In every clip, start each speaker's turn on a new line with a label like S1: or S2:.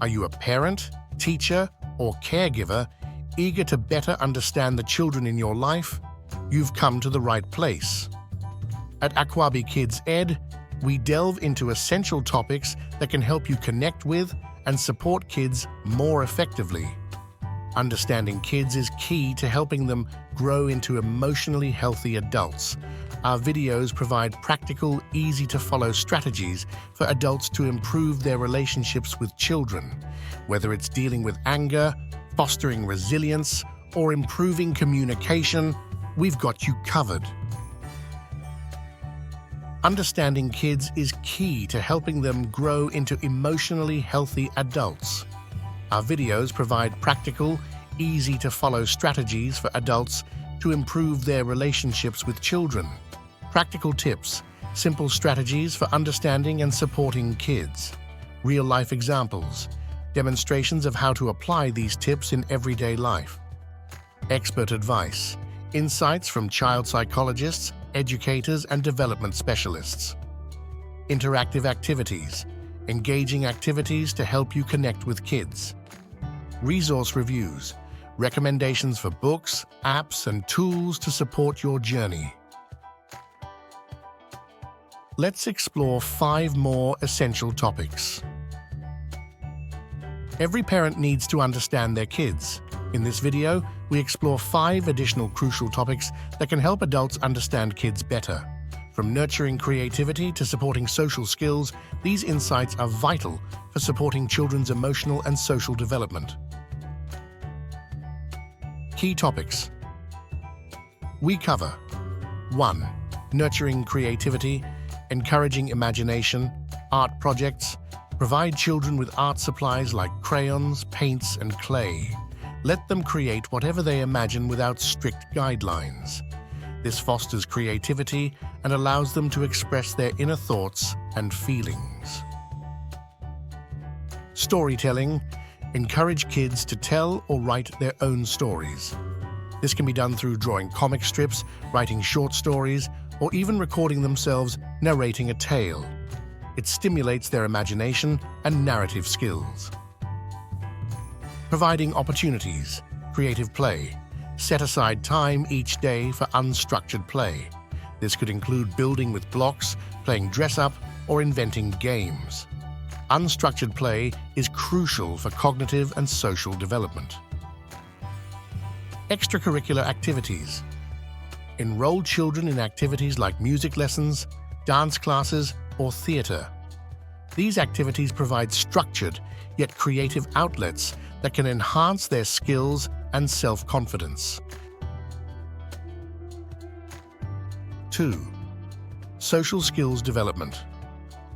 S1: Are you a parent, teacher, or caregiver eager to better understand the children in your life? You've come to the right place. At Akwabee Kids Ed, we delve into essential topics that can help you connect with and support kids more effectively. Understanding kids is key to helping them grow into emotionally healthy adults. Our videos provide practical, easy-to-follow strategies for adults to improve their relationships with children. Whether it's dealing with anger, fostering resilience, or improving communication, we've got you covered. Understanding kids is key to helping them grow into emotionally healthy adults. Our videos provide practical, easy-to-follow strategies for adults to improve their relationships with children. Practical tips, simple strategies for understanding and supporting kids. Real-life examples, demonstrations of how to apply these tips in everyday life. Expert advice, insights from child psychologists, educators, and development specialists. Interactive activities, engaging activities to help you connect with kids. Resource reviews, recommendations for books, apps, and tools to support your journey. Let's explore 5 more essential topics. Every parent needs to understand their kids. In this video, we explore 5 additional crucial topics that can help adults understand kids better. From nurturing creativity to supporting social skills, these insights are vital for supporting children's emotional and social development. Key topics. We cover 1. Nurturing creativity, encouraging imagination, art projects. Provide children with art supplies like crayons, paints, and clay. Let them create whatever they imagine without strict guidelines. This fosters creativity and allows them to express their inner thoughts and feelings. Storytelling. Encourage kids to tell or write their own stories. This can be done through drawing comic strips, writing short stories, or even recording themselves narrating a tale. It stimulates their imagination and narrative skills. Providing opportunities, creative play. Set aside time each day for unstructured play. This could include building with blocks, playing dress-up, or inventing games. Unstructured play is crucial for cognitive and social development. Extracurricular activities. Enroll children in activities like music lessons, dance classes, or theater. These activities provide structured yet creative outlets that can enhance their skills and self-confidence. 2. Social skills development.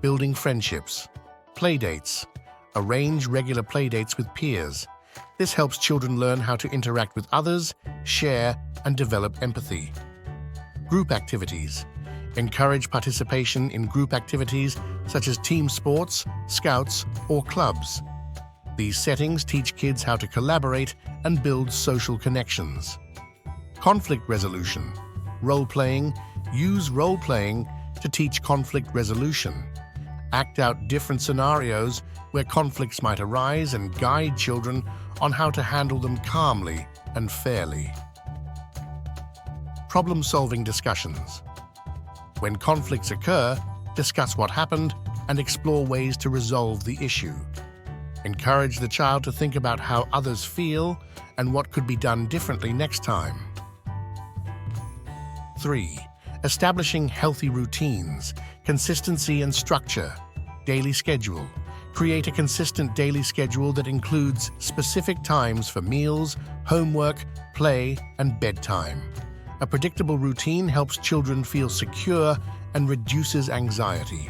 S1: Building friendships. Playdates. Arrange regular playdates with peers. This helps children learn how to interact with others, share, and develop empathy. Group activities. Encourage participation in group activities such as team sports, scouts, or clubs. These settings teach kids how to collaborate and build social connections. Conflict resolution. Role-playing. Use role-playing to teach conflict resolution. Act out different scenarios where conflicts might arise and guide children on how to handle them calmly and fairly. Problem-solving discussions. When conflicts occur, discuss what happened and explore ways to resolve the issue. Encourage the child to think about how others feel and what could be done differently next time. 3. Establishing healthy routines, consistency and structure. Daily schedule. Create a consistent daily schedule that includes specific times for meals, homework, play, and bedtime. A predictable routine helps children feel secure and reduces anxiety.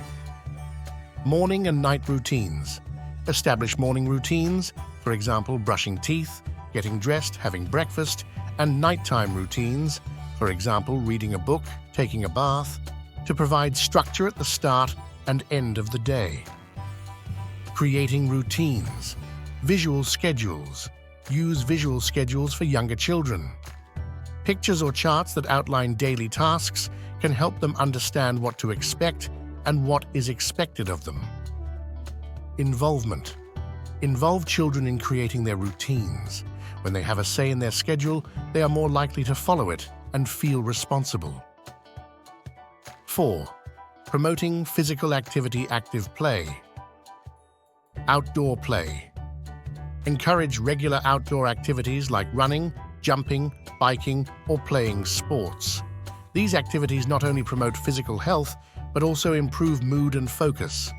S1: Morning and night routines. Establish morning routines, for example, brushing teeth, getting dressed, having breakfast, and nighttime routines, for example, reading a book, taking a bath, to provide structure at the start and end of the day. Creating routines. Visual schedules. Use visual schedules for younger children. Pictures or charts that outline daily tasks can help them understand what to expect and what is expected of them. Involvement. Involve children in creating their routines. When they have a say in their schedule, they are more likely to follow it and feel responsible. 4. Promoting physical activity, active play. Outdoor play. Encourage regular outdoor activities like running, jumping, biking, or playing sports. These activities not only promote physical health, but also improve mood and focus.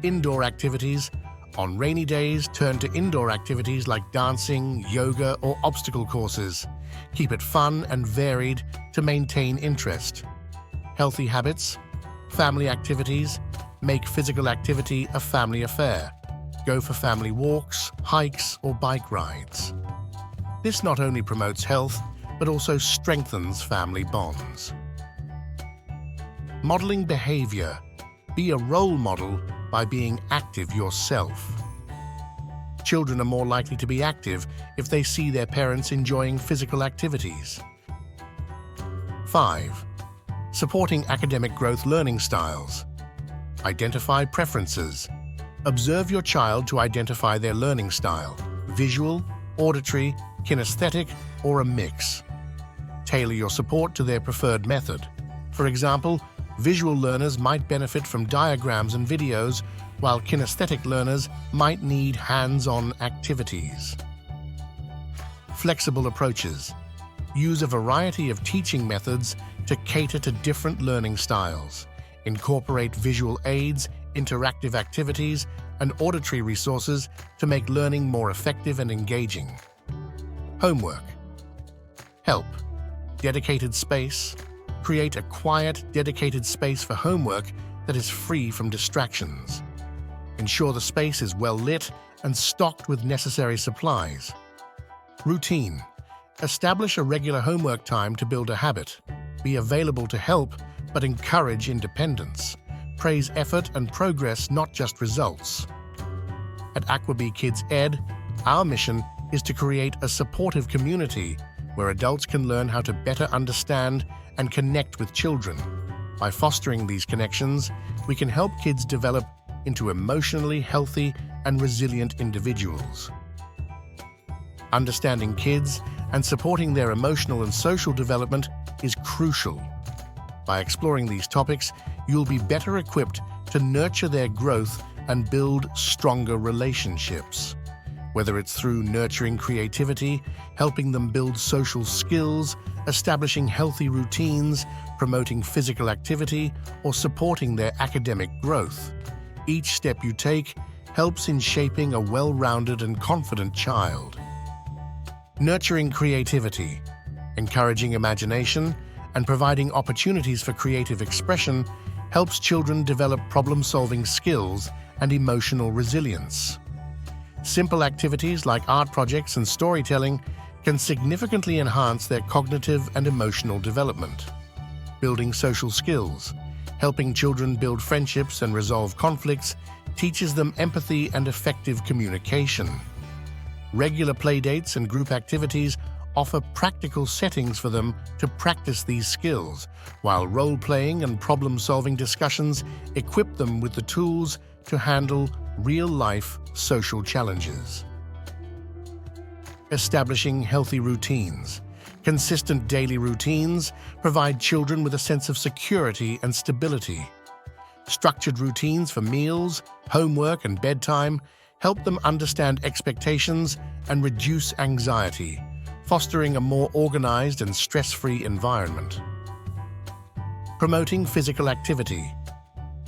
S1: Indoor activities. On rainy days, turn to indoor activities like dancing, yoga, or obstacle courses. Keep it fun and varied to maintain interest. Healthy habits. Family activities. Make physical activity a family affair. Go for family walks, hikes, or bike rides. This not only promotes health, but also strengthens family bonds. Modeling behavior. Be a role model by being active yourself. Children are more likely to be active if they see their parents enjoying physical activities. 5. Supporting academic growth learning styles. Identify preferences. Observe your child to identify their learning style, visual, auditory, kinesthetic, or a mix. Tailor your support to their preferred method. For example, visual learners might benefit from diagrams and videos, while kinesthetic learners might need hands-on activities. Flexible approaches. Use a variety of teaching methods to cater to different learning styles. Incorporate visual aids, interactive activities, and auditory resources to make learning more effective and engaging. Homework. Help. Dedicated space. Create a quiet, dedicated space for homework that is free from distractions. Ensure the space is well lit and stocked with necessary supplies. Routine. Establish a regular homework time to build a habit. Be available to help, but encourage independence. Praise effort and progress, not just results. At Akwabee Kids Ed, our mission is to create a supportive community where adults can learn how to better understand and connect with children. By fostering these connections, we can help kids develop into emotionally healthy and resilient individuals. Understanding kids and supporting their emotional and social development is crucial. By exploring these topics, you'll be better equipped to nurture their growth and build stronger relationships. Whether it's through nurturing creativity, helping them build social skills, establishing healthy routines, promoting physical activity, or supporting their academic growth, each step you take helps in shaping a well-rounded and confident child. Nurturing creativity, encouraging imagination, and providing opportunities for creative expression helps children develop problem-solving skills and emotional resilience. Simple activities like art projects and storytelling can significantly enhance their cognitive and emotional development. Building social skills. Helping children build friendships and resolve conflicts teaches them empathy and effective communication. Regular playdates and group activities offer practical settings for them to practice these skills, while role-playing and problem-solving discussions equip them with the tools to handle real-life social challenges. Establishing healthy routines. Consistent daily routines provide children with a sense of security and stability. Structured routines for meals, homework, and bedtime help them understand expectations and reduce anxiety, fostering a more organized and stress-free environment. Promoting physical activity.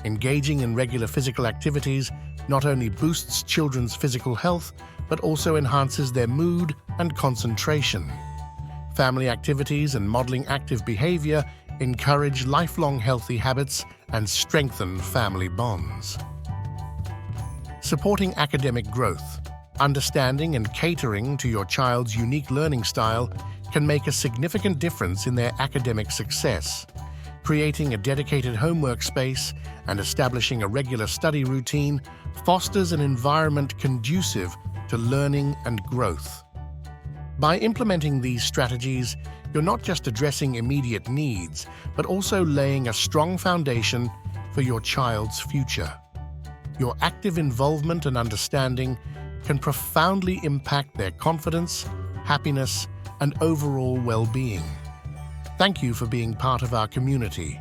S1: Engaging in regular physical activities not only boosts children's physical health, but also enhances their mood and concentration. Family activities and modeling active behavior encourage lifelong healthy habits and strengthen family bonds. Supporting academic growth. Understanding and catering to your child's unique learning style can make a significant difference in their academic success. Creating a dedicated homework space and establishing a regular study routine fosters an environment conducive to learning and growth. By implementing these strategies, you're not just addressing immediate needs, but also laying a strong foundation for your child's future. Your active involvement and understanding can profoundly impact their confidence, happiness, and overall well-being. Thank you for being part of our community.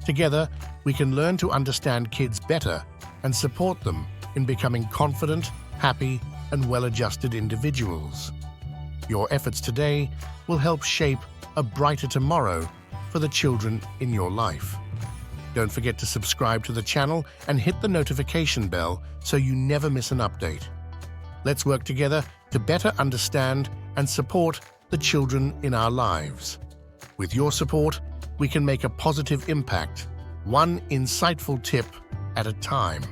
S1: Together, we can learn to understand kids better and support them in becoming confident, happy, and well-adjusted individuals. Your efforts today will help shape a brighter tomorrow for the children in your life. Don't forget to subscribe to the channel and hit the notification bell so you never miss an update. Let's work together to better understand and support the children in our lives. With your support, we can make a positive impact, one insightful tip at a time.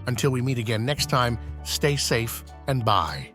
S1: Until we meet again next time, stay safe and bye.